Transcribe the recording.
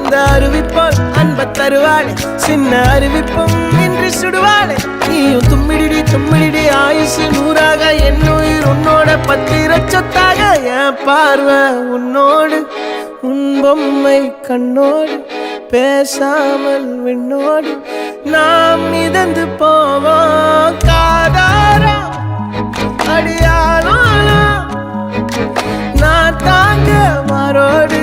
அந்த அறிவிப்பால் அன்ப தருவாளே சின்ன அறிவிப்பும் இன்று சுடுவாளே நீயும் தும்மிடி தும்மிடி ஆயுசு நூறாக என் உயிர் உன்னோட பத்திர சொத்தாக என் பார்வை உன்னோடு உன் பொம்மை கண்ணோடு பேசாமல் விண்ணோடு நாம் மிதந்து போவோம் காதாரா அடியாளோ நான் தாங்க மாறோடு